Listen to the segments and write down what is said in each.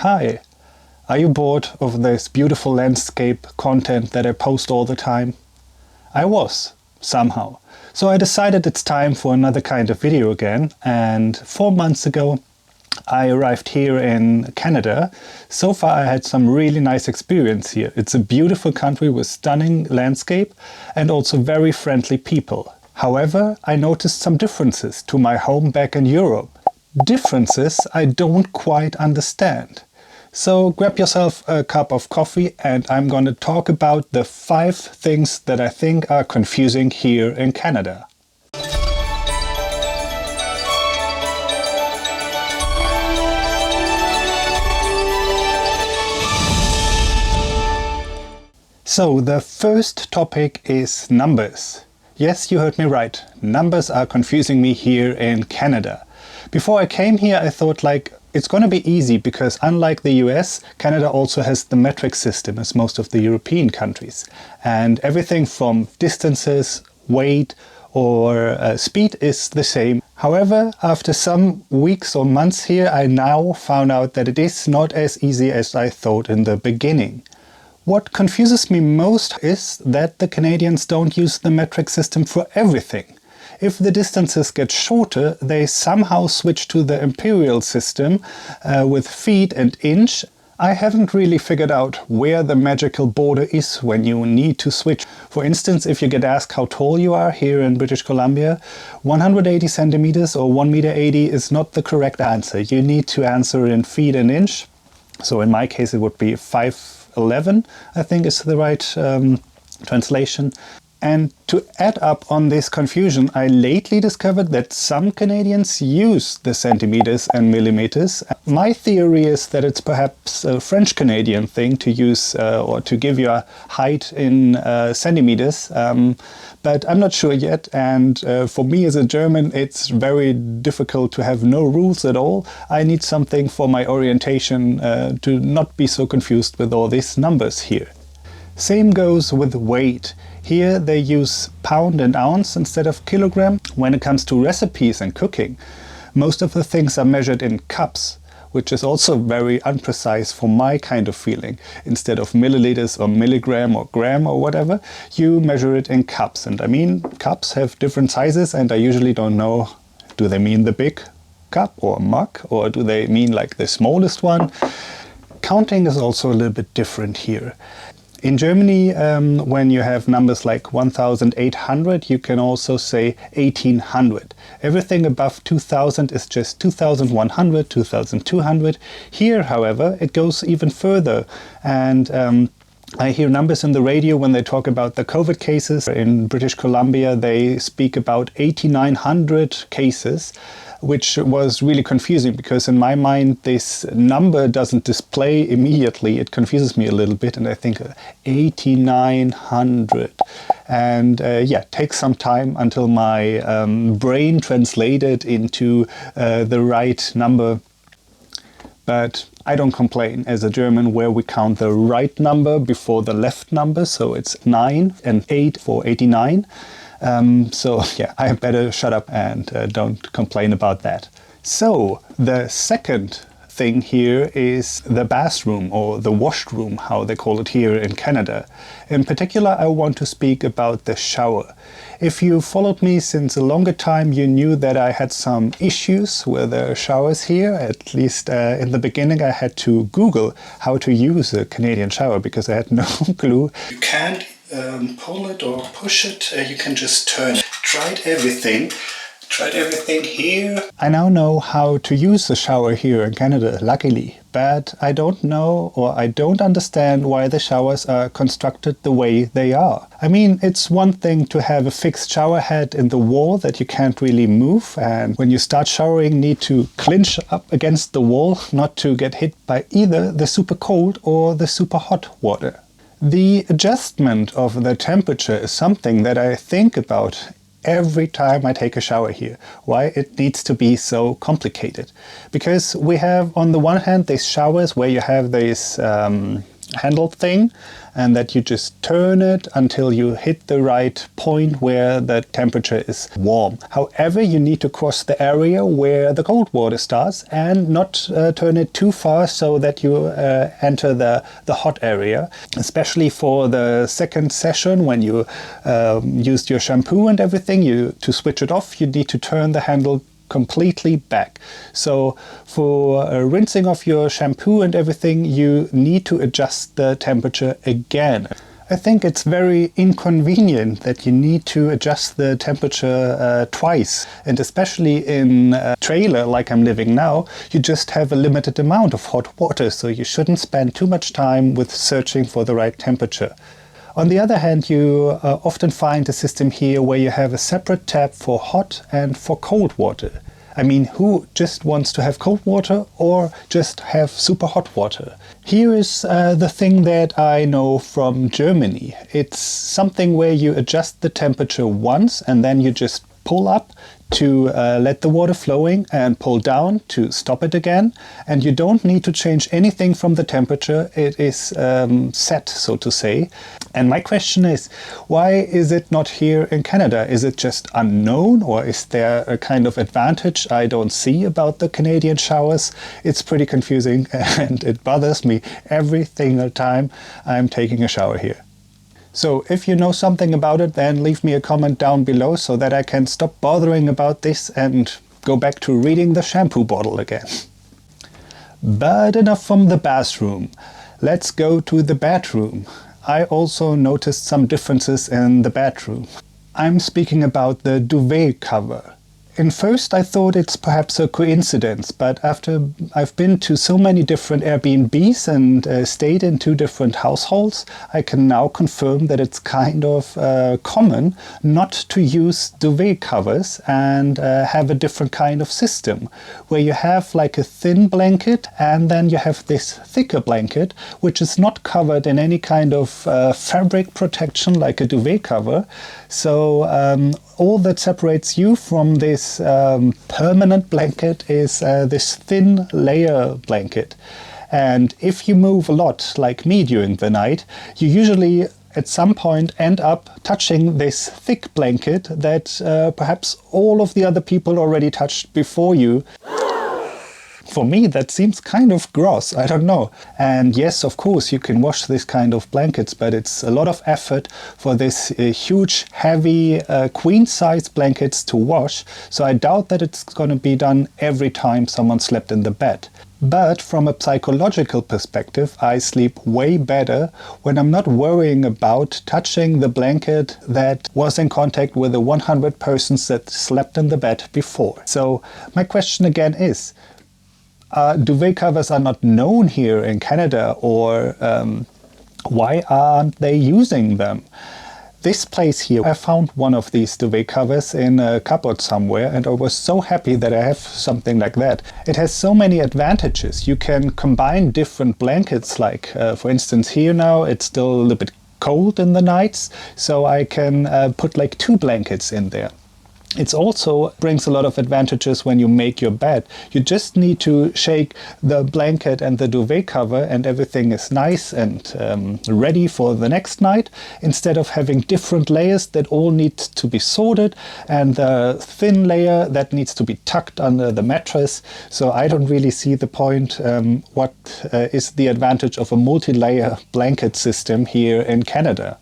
Hi, are you bored of this beautiful landscape content that I post all the time? I was, somehow. So I decided it's time for another kind of video again, and 4 months ago I arrived here in Canada. So far I had some really nice experience here. It's a beautiful country with stunning landscape and also very friendly people. However, I noticed some differences to my home back in Europe. Differences I don't quite understand. So grab yourself a cup of coffee and I'm going to talk about the 5 things that I think are confusing here in Canada. So the first topic is numbers. Yes, you heard me right. Numbers are confusing me here in Canada. Before I came here I thought it's going to be easy because unlike the US, Canada also has the metric system as most of the European countries. And everything from distances, weight or speed is the same. However, after some weeks or months here, I now found out that it is not as easy as I thought in the beginning. What confuses me most is that the Canadians don't use the metric system for everything. If the distances get shorter, they somehow switch to the imperial system with feet and inch. I haven't really figured out where the magical border is when you need to switch. For instance, if you get asked how tall you are here in British Columbia, 180 centimeters or 1 meter 80 is not the correct answer. You need to answer in feet and inch. So in my case it would be 5'11", I think is the right translation. And to add up on this confusion, I lately discovered that some Canadians use the centimeters and millimeters. My theory is that it's perhaps a French-Canadian thing to use or to give your height in centimeters, but I'm not sure yet. And for me as a German, it's very difficult to have no rules at all. I need something for my orientation to not be so confused with all these numbers here. Same goes with weight. Here they use pound and ounce instead of kilogram. When it comes to recipes and cooking, most of the things are measured in cups, which is also very imprecise for my kind of feeling. Instead of milliliters or milligram or gram or whatever, you measure it in cups. And I mean, cups have different sizes and I usually don't know, do they mean the big cup or mug, or do they mean like the smallest one? Counting is also a little bit different here. In Germany, when you have numbers like 1800, you can also say 1800. Everything above 2000 is just 2100, 2200. Here, however, it goes even further. And I hear numbers in the radio when they talk about the COVID cases. In British Columbia, they speak about 8900 cases, which was really confusing because in my mind this number doesn't display immediately. It confuses me a little bit and I think 8900. And yeah, it takes some time until my brain translated into the right number. But I don't complain as a German where we count the right number before the left number. So it's 9 and 8 for 89. So yeah, I better shut up and don't complain about that. So the second thing here is the bathroom or the washroom, how they call it here in Canada. In particular, I want to speak about the shower. If you followed me since a longer time, you knew that I had some issues with the showers here. At least in the beginning, I had to Google how to use a Canadian shower because I had no clue. You can't pull it or push it, you can just turn it. Tried everything here. I now know how to use the shower here in Canada, luckily, but I don't know or I don't understand why the showers are constructed the way they are. I mean, it's one thing to have a fixed shower head in the wall that you can't really move, and when you start showering need to clinch up against the wall not to get hit by either the super cold or the super hot water. The adjustment of the temperature is something that I think about every time I take a shower here. Why it needs to be so complicated. Because we have on the one hand these showers where you have these handle thing, and that you just turn it until you hit the right point where the temperature is warm. However, you need to cross the area where the cold water starts and not turn it too far so that you enter the hot area. Especially for the second session, when you used your shampoo and everything, to switch it off, you need to turn the handle completely back. So for rinsing off your shampoo and everything, you need to adjust the temperature again. I think it's very inconvenient that you need to adjust the temperature twice, and especially in a trailer like I'm living now, you just have a limited amount of hot water, so you shouldn't spend too much time with searching for the right temperature. On the other hand, you often find a system here where you have a separate tap for hot and for cold water. I mean, who just wants to have cold water or just have super hot water? Here is the thing that I know from Germany. It's something where you adjust the temperature once and then you just pull up to let the water flowing and pull down to stop it again. And you don't need to change anything from the temperature. It is set, so to say. And my question is, why is it not here in Canada? Is it just unknown, or is there a kind of advantage I don't see about the Canadian showers? It's pretty confusing and it bothers me every single time I'm taking a shower here. So if you know something about it, then leave me a comment down below so that I can stop bothering about this and go back to reading the shampoo bottle again. But enough from the bathroom. Let's go to the bedroom. I also noticed some differences in the bedroom. I'm speaking about the duvet cover. In first I thought it's perhaps a coincidence, but after I've been to so many different Airbnbs and stayed in 2 different households, I can now confirm that it's kind of common not to use duvet covers and have a different kind of system, where you have like a thin blanket and then you have this thicker blanket, which is not covered in any kind of fabric protection like a duvet cover. So all that separates you from this permanent blanket is this thin layer blanket. And if you move a lot, like me during the night, you usually at some point end up touching this thick blanket that perhaps all of the other people already touched before you. For me, that seems kind of gross, I don't know. And yes, of course, you can wash this kind of blankets, but it's a lot of effort for this huge, heavy, queen-size blankets to wash, so I doubt that it's going to be done every time someone slept in the bed. But from a psychological perspective, I sleep way better when I'm not worrying about touching the blanket that was in contact with the 100 persons that slept in the bed before. So my question again is, duvet covers are not known here in Canada, or why aren't they using them? This place here, I found one of these duvet covers in a cupboard somewhere, and I was so happy that I have something like that. It has so many advantages. You can combine different blankets, like for instance here now it's still a little bit cold in the nights, so I can put like 2 blankets in there. It also brings a lot of advantages when you make your bed. You just need to shake the blanket and the duvet cover and everything is nice and ready for the next night, instead of having different layers that all need to be sorted and the thin layer that needs to be tucked under the mattress. So I don't really see the point. What is the advantage of a multi-layer blanket system here in Canada?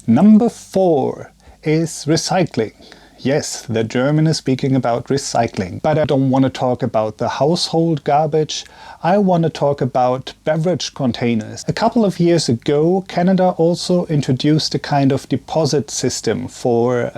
Number 4 is recycling. Yes, the German is speaking about recycling, but I don't want to talk about the household garbage. I want to talk about beverage containers. A couple of years ago, Canada also introduced a kind of deposit system for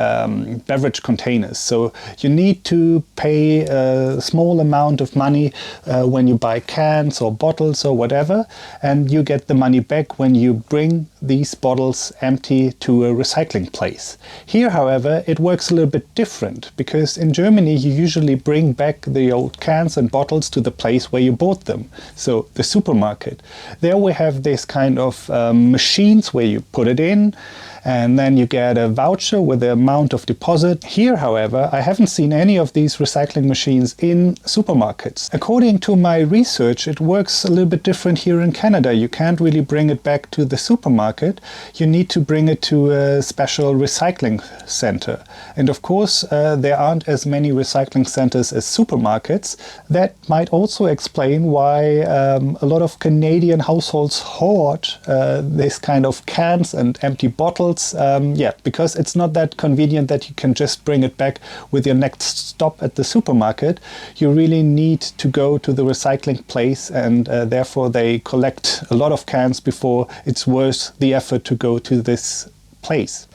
beverage containers. So you need to pay a small amount of money when you buy cans or bottles or whatever, and you get the money back when you bring these bottles empty to a recycling place. Here, however, it works a little bit different, because in Germany you usually bring back the old cans and bottles to the place where you bought them, so the supermarket. There we have this kind of machines where you put it in, and then you get a voucher with the amount of deposit. Here, however, I haven't seen any of these recycling machines in supermarkets. According to my research, it works a little bit different here in Canada. You can't really bring it back to the supermarket. You need to bring it to a special recycling center. And of course, there aren't as many recycling centers as supermarkets. That might also explain why a lot of Canadian households hoard this kind of cans and empty bottles. Because it's not that convenient that you can just bring it back with your next stop at the supermarket. You really need to go to the recycling place, and therefore they collect a lot of cans before it's worth the effort to go to this place.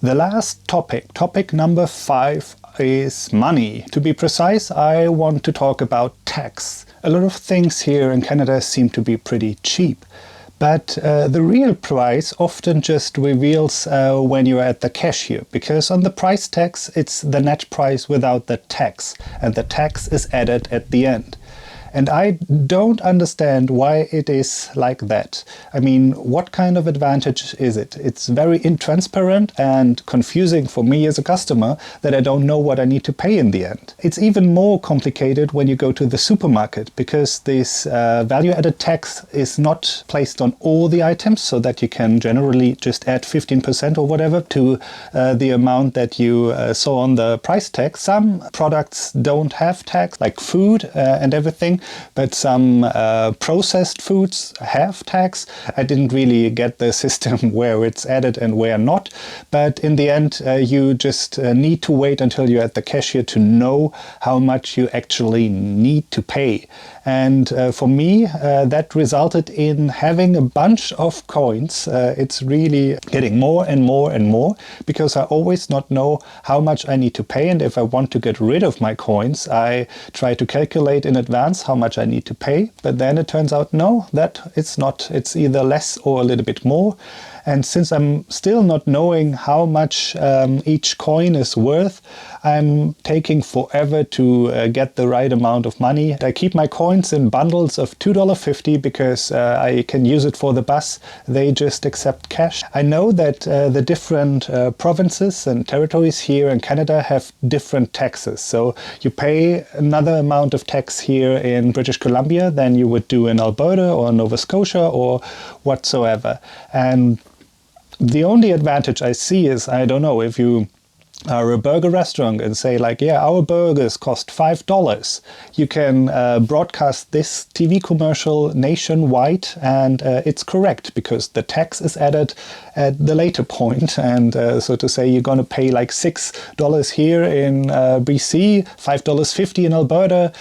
The last topic number 5, is money. To be precise, I want to talk about tax. A lot of things here in Canada seem to be pretty cheap. But the real price often just reveals when you're at the cashier, because on the price tags it's the net price without the tax, and the tax is added at the end. And I don't understand why it is like that. I mean, what kind of advantage is it? It's very intransparent and confusing for me as a customer that I don't know what I need to pay in the end. It's even more complicated when you go to the supermarket, because this value-added tax is not placed on all the items, so that you can generally just add 15% or whatever to the amount that you saw on the price tag. Some products don't have tax, like food and everything, but some processed foods have tax. I didn't really get the system where it's added and where not, but in the end you just need to wait until you're at the cashier to know how much you actually need to pay. And for me that resulted in having a bunch of coins. It's really getting more and more and more, because I always not know how much I need to pay, and if I want to get rid of my coins I try to calculate in advance how much I need to pay, but then it turns out no, that it's not. It's either less or a little bit more. And since I'm still not knowing how much each coin is worth, I'm taking forever to get the right amount of money. I keep my coins in bundles of $2.50 because I can use it for the bus. They just accept cash. I know that the different provinces and territories here in Canada have different taxes. So you pay another amount of tax here in British Columbia than you would do in Alberta or Nova Scotia or whatsoever. And the only advantage I see is, I don't know, if you are a burger restaurant and say like, yeah, our burgers cost $5, you can broadcast this TV commercial nationwide, and it's correct because the tax is added at the later point. And so to say, you're going to pay like $6 here in BC, $5.50 in Alberta.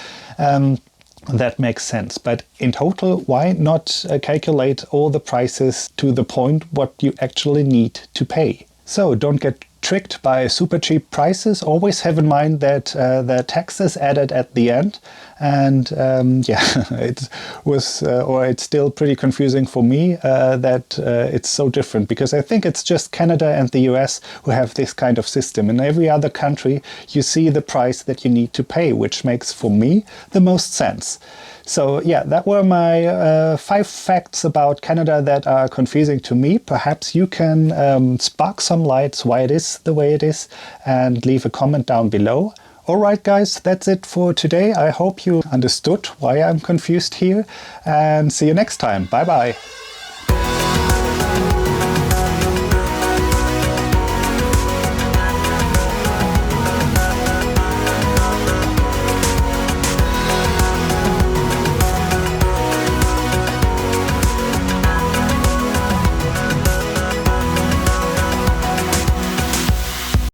That makes sense. But in total, why not calculate all the prices to the point what you actually need to pay? So don't get tricked by super cheap prices. Always have in mind that the tax is added at the end. And it was, or it's still pretty confusing for me that it's so different, because I think it's just Canada and the US who have this kind of system. In every other country, you see the price that you need to pay, which makes for me the most sense. So yeah, that were my 5 facts about Canada that are confusing to me. Perhaps you can spark some lights why it is the way it is, and leave a comment down below. Alright guys, that's it for today. I hope you understood why I'm confused here, and see you next time. Bye bye.